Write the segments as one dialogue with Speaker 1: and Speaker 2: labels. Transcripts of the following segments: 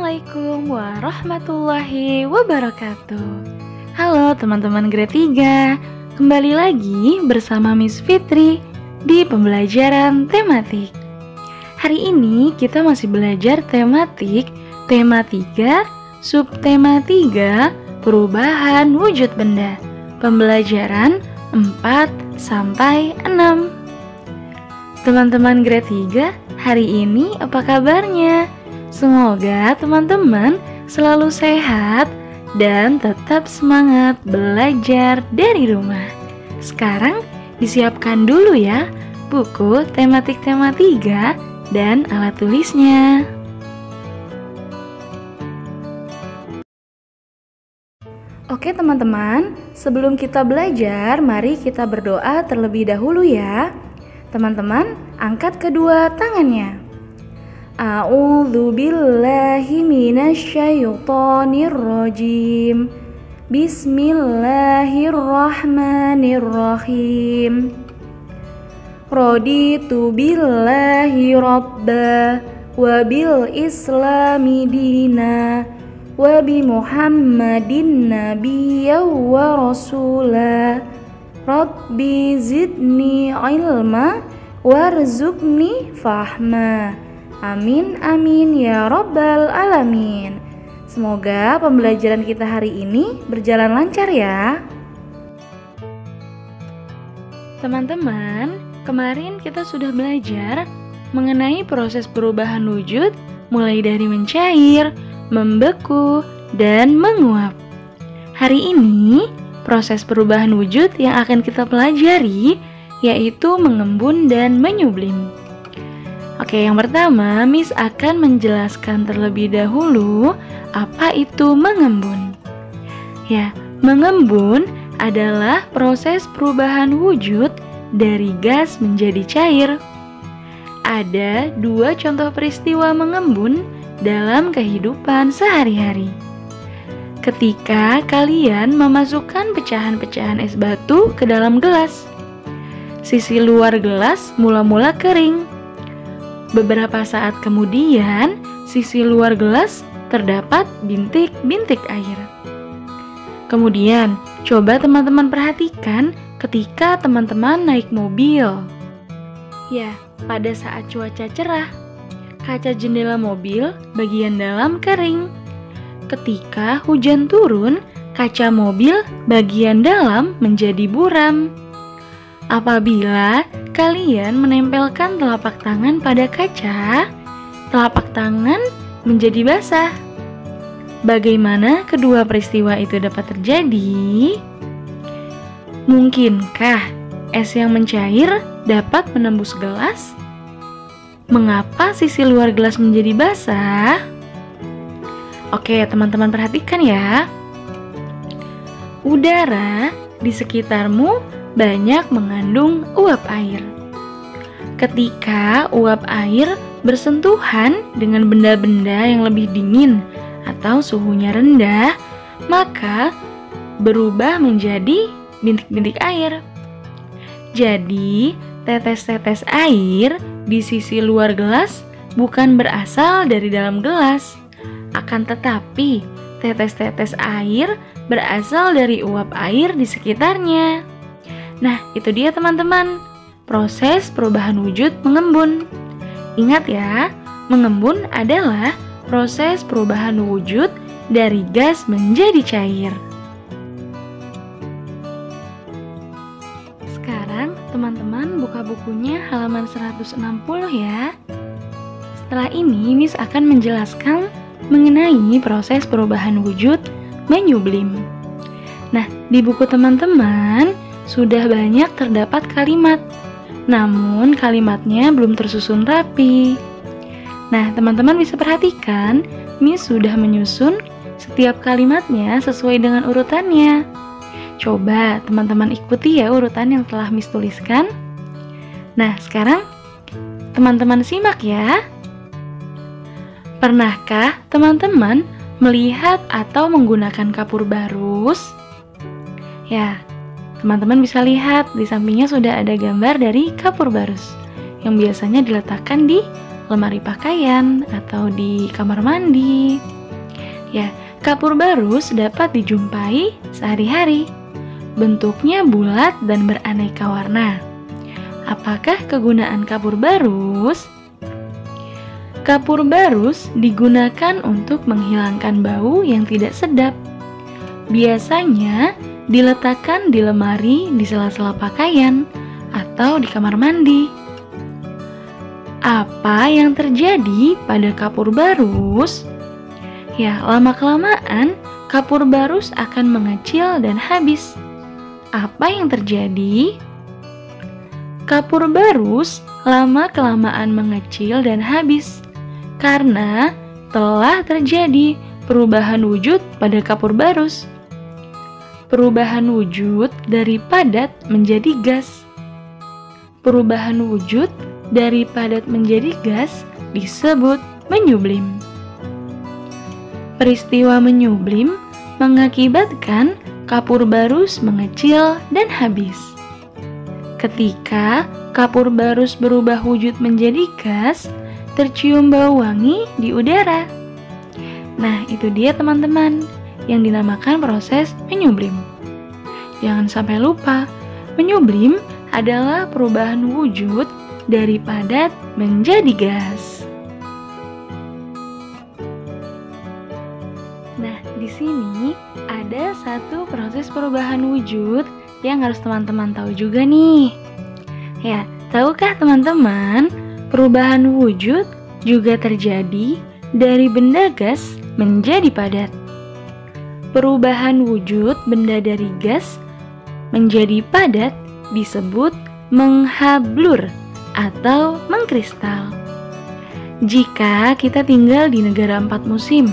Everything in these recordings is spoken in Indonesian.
Speaker 1: Assalamualaikum warahmatullahi wabarakatuh. Halo teman-teman grade 3, kembali lagi bersama Miss Fitri di pembelajaran tematik. Hari ini kita masih belajar tematik, tema 3, subtema 3, perubahan wujud benda, pembelajaran 4-6. Teman-teman grade 3, hari ini apa kabarnya? Semoga teman-teman selalu sehat dan tetap semangat belajar dari rumah. Sekarang disiapkan dulu ya buku tematik tema 3 dan alat tulisnya. Oke teman-teman, sebelum kita belajar, mari kita berdoa terlebih dahulu ya. Teman-teman, angkat kedua tangannya. A'udzu billahi minasyaitonir rajim. Bismillahirrahmanirrahim. Raditu billahi rabba wa bil islami dina wa bi Muhammadin nabiyya wa rasula. Rabbi zidni ilma warzuqni fahma. Amin amin ya rabbal alamin. Semoga pembelajaran kita hari ini berjalan lancar ya. Teman-teman, kemarin kita sudah belajar mengenai proses perubahan wujud mulai dari mencair, membeku, dan menguap. Hari ini proses perubahan wujud yang akan kita pelajari yaitu mengembun dan menyublim. Oke, yang pertama, Miss akan menjelaskan terlebih dahulu apa itu mengembun. Ya, mengembun adalah proses perubahan wujud dari gas menjadi cair. Ada dua contoh peristiwa mengembun dalam kehidupan sehari-hari. Ketika kalian memasukkan pecahan-pecahan es batu ke dalam gelas, sisi luar gelas mula-mula kering. Beberapa saat kemudian, sisi luar gelas terdapat bintik-bintik air. Kemudian, coba teman-teman perhatikan ketika teman-teman naik mobil. Ya, pada saat cuaca cerah, kaca jendela mobil bagian dalam kering. Ketika hujan turun, kaca mobil bagian dalam menjadi buram. Apabila kalian menempelkan telapak tangan pada kaca, telapak tangan menjadi basah. Bagaimana kedua peristiwa itu dapat terjadi? Mungkinkah es yang mencair dapat menembus gelas? Mengapa sisi luar gelas menjadi basah? Oke, teman-teman perhatikan ya. Udara di sekitarmu banyak mengandung uap air. Ketika uap air bersentuhan dengan benda-benda yang lebih dingin atau suhunya rendah, maka berubah menjadi bintik-bintik air. Jadi, tetes-tetes air di sisi luar gelas bukan berasal dari dalam gelas. Akan tetapi, tetes-tetes air berasal dari uap air di sekitarnya. Nah, itu dia teman-teman, proses perubahan wujud mengembun. Ingat ya, mengembun adalah proses perubahan wujud dari gas menjadi cair. Sekarang, teman-teman buka bukunya halaman 160 ya. Setelah ini, Miss akan menjelaskan mengenai proses perubahan wujud menyublim. Nah, di buku teman-teman sudah banyak terdapat kalimat, namun kalimatnya belum tersusun rapi. Nah, teman-teman bisa perhatikan, Miss sudah menyusun setiap kalimatnya sesuai dengan urutannya. Coba teman-teman ikuti ya urutan yang telah Miss tuliskan. Nah, sekarang teman-teman simak ya. Pernahkah teman-teman melihat atau menggunakan kapur barus? Ya, teman-teman bisa lihat di sampingnya sudah ada gambar dari kapur barus yang biasanya diletakkan di lemari pakaian atau di kamar mandi. Ya, kapur barus dapat dijumpai sehari-hari. Bentuknya bulat dan beraneka warna. Apakah kegunaan kapur barus? Kapur barus digunakan untuk menghilangkan bau yang tidak sedap. Biasanya diletakkan di lemari di sela-sela pakaian atau di kamar mandi. Apa yang terjadi pada kapur barus? Ya, lama-kelamaan kapur barus akan mengecil dan habis. Apa yang terjadi? Kapur barus lama-kelamaan mengecil dan habis karena telah terjadi perubahan wujud pada kapur barus. Perubahan wujud dari padat menjadi gas. Perubahan wujud dari padat menjadi gas disebut menyublim. Peristiwa menyublim mengakibatkan kapur barus mengecil dan habis. Ketika kapur barus berubah wujud menjadi gas, tercium bau wangi di udara. Nah, itu dia teman-teman yang dinamakan proses menyublim. Jangan sampai lupa, menyublim adalah perubahan wujud dari padat menjadi gas. Nah, di sini ada satu proses perubahan wujud yang harus teman-teman tahu juga nih. Ya, tahukah teman-teman, perubahan wujud juga terjadi dari benda gas menjadi padat. Perubahan wujud benda dari gas menjadi padat disebut menghablur atau mengkristal. Jika kita tinggal di negara 4 musim,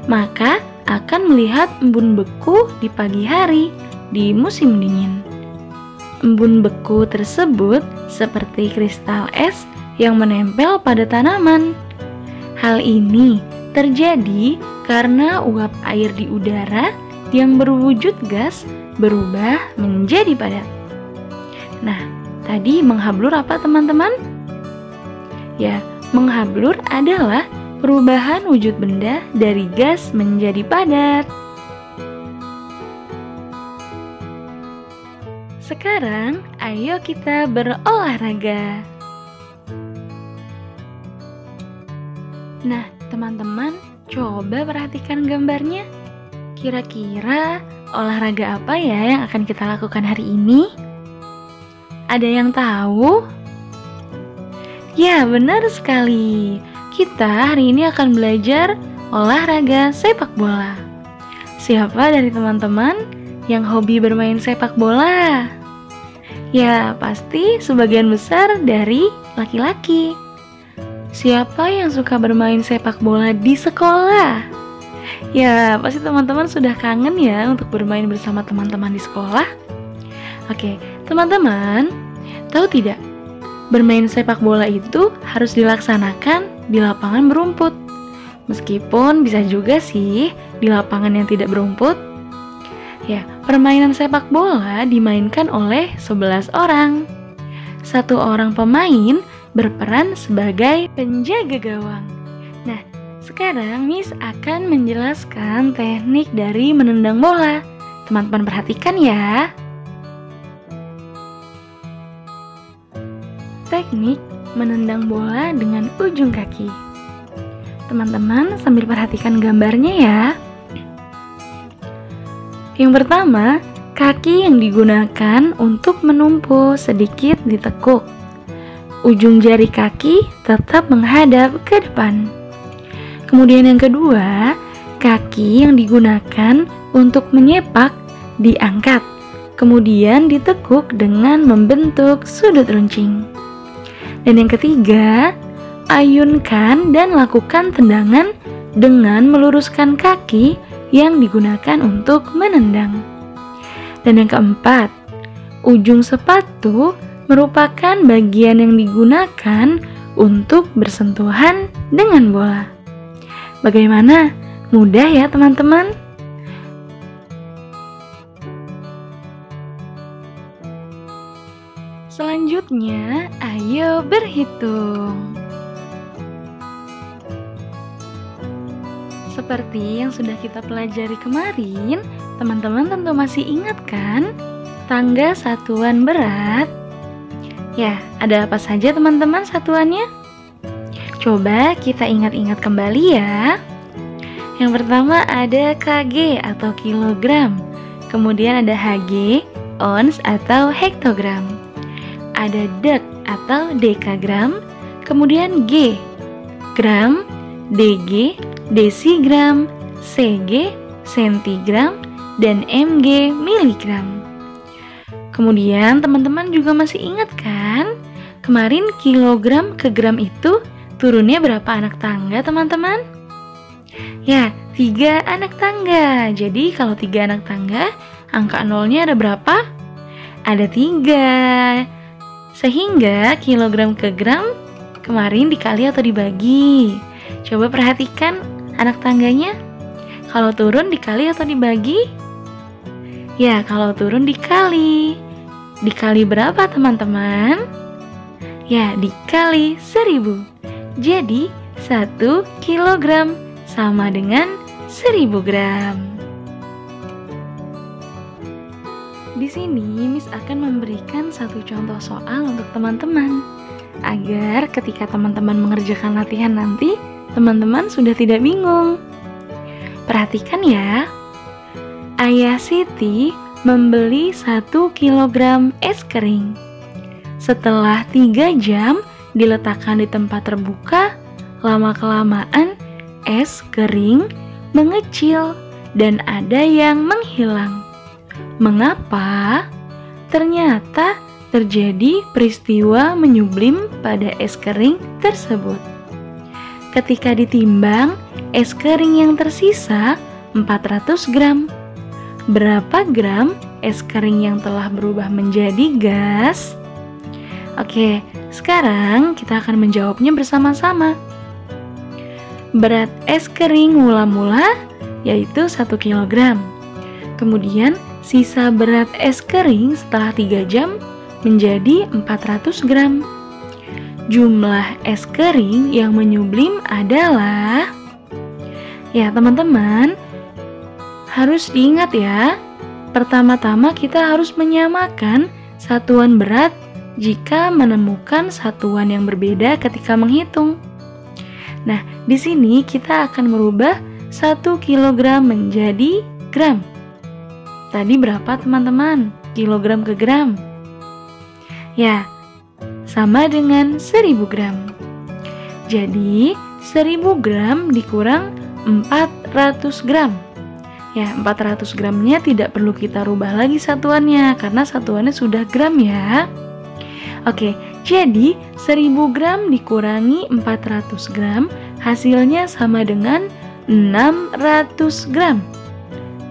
Speaker 1: maka akan melihat embun beku di pagi hari di musim dingin. Embun beku tersebut seperti kristal es yang menempel pada tanaman. Hal ini terjadi karena uap air di udara yang berwujud gas berubah menjadi padat. Nah, tadi menghablur apa teman-teman? Ya, menghablur adalah perubahan wujud benda dari gas menjadi padat. Sekarang, ayo kita berolahraga. Nah, teman-teman, coba perhatikan gambarnya. Kira-kira olahraga apa ya yang akan kita lakukan hari ini? Ada yang tahu? Ya, benar sekali. Kita hari ini akan belajar olahraga sepak bola. Siapa dari teman-teman yang hobi bermain sepak bola? Ya, pasti sebagian besar dari laki-laki. Siapa yang suka bermain sepak bola di sekolah? Ya, pasti teman-teman sudah kangen ya untuk bermain bersama teman-teman di sekolah. Oke, teman-teman, tahu tidak? Bermain sepak bola itu harus dilaksanakan di lapangan berumput. Meskipun bisa juga sih di lapangan yang tidak berumput. Ya, permainan sepak bola dimainkan oleh 11 orang. Satu orang pemain berperan sebagai penjaga gawang. Nah, sekarang Miss akan menjelaskan teknik dari menendang bola. Teman-teman perhatikan ya. Teknik menendang bola dengan ujung kaki. Teman-teman sambil perhatikan gambarnya ya. Yang pertama, kaki yang digunakan untuk menumpu sedikit ditekuk. Ujung jari kaki tetap menghadap ke depan. Kemudian yang kedua, kaki yang digunakan untuk menyepak diangkat, kemudian ditekuk dengan membentuk sudut runcing. Dan yang ketiga, ayunkan dan lakukan tendangan dengan meluruskan kaki yang digunakan untuk menendang. Dan yang keempat, ujung sepatu merupakan bagian yang digunakan untuk bersentuhan dengan bola. Bagaimana? Mudah ya teman-teman? Selanjutnya, ayo berhitung. Seperti yang sudah kita pelajari kemarin, teman-teman tentu masih ingat kan tangga satuan berat? Ya, ada apa saja teman-teman satuannya? Coba kita ingat-ingat kembali ya. Yang pertama ada kg atau kilogram. Kemudian ada hg, ons atau hektogram. Ada dek atau dekagram. Kemudian g, gram, dg, desigram, cg, sentigram, dan mg, miligram. Kemudian teman-teman juga masih ingat kan? Kemarin kilogram ke gram itu turunnya berapa anak tangga teman-teman? Ya, 3 anak tangga. Jadi kalau 3 anak tangga, angka nolnya ada berapa? Ada 3. Sehingga kilogram ke gram kemarin dikali atau dibagi? Coba perhatikan anak tangganya. Kalau turun dikali atau dibagi? Ya, kalau turun dikali. Dikali berapa teman-teman? Ya, dikali 1000. Jadi 1 kilogram sama dengan 1000 gram. Di sini Miss akan memberikan satu contoh soal untuk teman-teman, agar ketika teman-teman mengerjakan latihan nanti, teman-teman sudah tidak bingung. Perhatikan ya. Ayah Siti membeli 1 kilogram es kering. Setelah 3 jam diletakkan di tempat terbuka, lama-kelamaan es kering mengecil dan ada yang menghilang. Mengapa? Ternyata terjadi peristiwa menyublim pada es kering tersebut. Ketika ditimbang, es kering yang tersisa 400 gram. Berapa gram es kering yang telah berubah menjadi gas? Oke, sekarang kita akan menjawabnya bersama-sama. Berat es kering mula-mula yaitu 1 kg. Kemudian sisa berat es kering setelah 3 jam menjadi 400 gram. Jumlah es kering yang menyublim adalah, ya teman-teman, harus diingat ya, pertama-tama kita harus menyamakan satuan berat jika menemukan satuan yang berbeda ketika menghitung. Nah, di sini kita akan merubah 1 kg menjadi gram. Tadi berapa teman-teman? Kilogram ke gram? Ya, sama dengan 1000 gram. Jadi, 1000 gram dikurang 400 gram. Ya, 400 gramnya tidak perlu kita rubah lagi satuannya, karena satuannya sudah gram ya. Oke, jadi 1000 gram dikurangi 400 gram, hasilnya sama dengan 600 gram.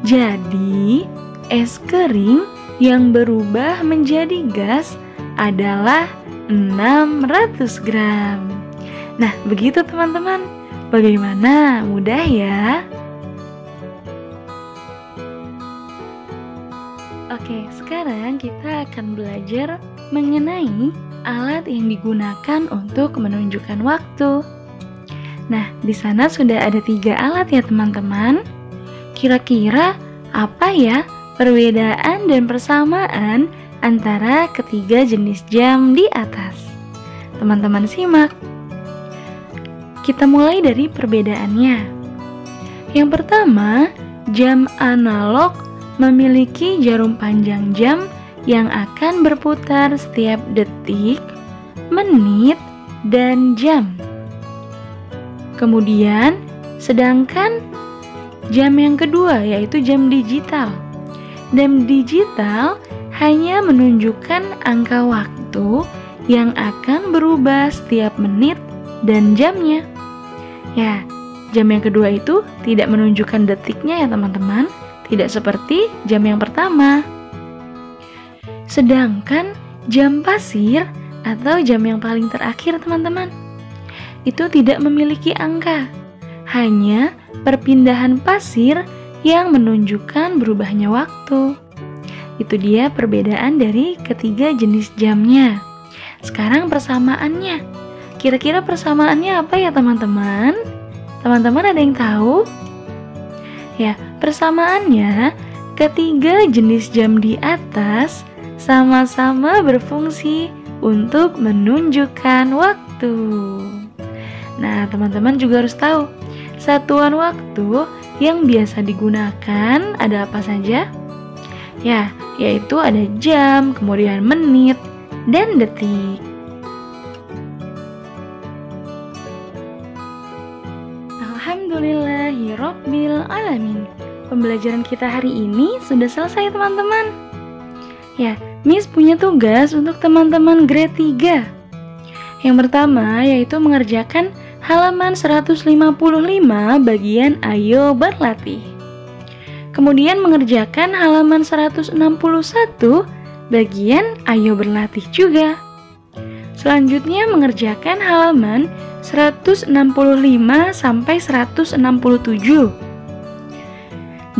Speaker 1: Jadi, es kering yang berubah menjadi gas adalah 600 gram. Nah, begitu teman-teman. Bagaimana? Mudah ya? Oke, sekarang kita akan belajar mengenai alat yang digunakan untuk menunjukkan waktu. Nah, di sana sudah ada 3 alat ya teman-teman. Kira-kira apa ya perbedaan dan persamaan antara ketiga jenis jam di atas? Teman-teman simak. Kita mulai dari perbedaannya. Yang pertama, jam analog memiliki jarum panjang jam yang akan berputar setiap detik, menit, dan jam. Kemudian, sedangkan jam yang kedua yaitu jam digital. Jam digital hanya menunjukkan angka waktu yang akan berubah setiap menit dan jamnya. Ya, jam yang kedua itu tidak menunjukkan detiknya ya teman-teman. Tidak seperti jam yang pertama. Sedangkan jam pasir atau jam yang paling terakhir teman-teman, itu tidak memiliki angka. Hanya perpindahan pasir yang menunjukkan berubahnya waktu. Itu dia perbedaan dari ketiga jenis jamnya. Sekarang persamaannya. Kira-kira persamaannya apa ya teman-teman? Teman-teman ada yang tahu? Ya, persamaannya ketiga jenis jam di atas sama-sama berfungsi untuk menunjukkan waktu. Nah, teman-teman juga harus tahu satuan waktu yang biasa digunakan ada apa saja? Ya, yaitu ada jam, kemudian menit, dan detik. Alhamdulillahirabbil alamin. Pembelajaran kita hari ini sudah selesai, teman-teman. Ya, Miss punya tugas untuk teman-teman grade 3. Yang pertama yaitu mengerjakan halaman 155 bagian Ayo Berlatih. Kemudian mengerjakan halaman 161 bagian Ayo Berlatih juga. Selanjutnya mengerjakan halaman 165 sampai 167.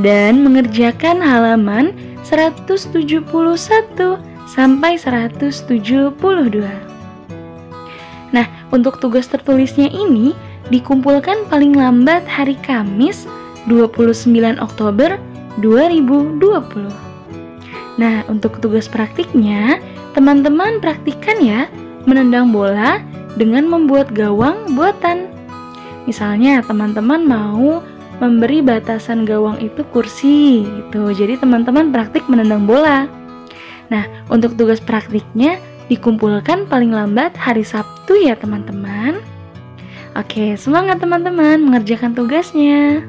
Speaker 1: Dan mengerjakan halaman 171 sampai 172. Nah, untuk tugas tertulisnya ini dikumpulkan paling lambat hari Kamis 29 Oktober 2020. Nah, untuk tugas praktiknya, teman-teman praktikkan ya menendang bola dengan membuat gawang buatan. Misalnya teman-teman mau memberi batasan gawang itu kursi gitu. Jadi teman-teman praktik menendang bola. Nah, untuk tugas praktiknya dikumpulkan paling lambat hari Sabtu ya teman-teman. Oke, semangat teman-teman mengerjakan tugasnya.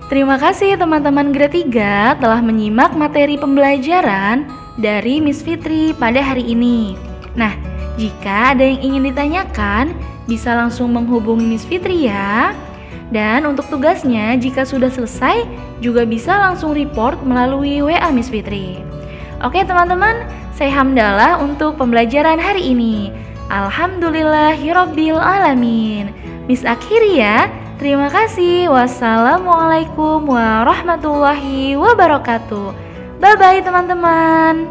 Speaker 1: Terima kasih teman-teman grade 3 telah menyimak materi pembelajaran dari Miss Fitri pada hari ini. Nah, jika ada yang ingin ditanyakan, bisa langsung menghubungi Miss Fitri ya. Dan untuk tugasnya, jika sudah selesai, juga bisa langsung report melalui WA Miss Fitri. Oke teman-teman, saya Hamdalah untuk pembelajaran hari ini. Alhamdulillahirabbil alamin. Miss akhiri ya. Terima kasih. Wassalamualaikum warahmatullahi wabarakatuh. Bye-bye teman-teman.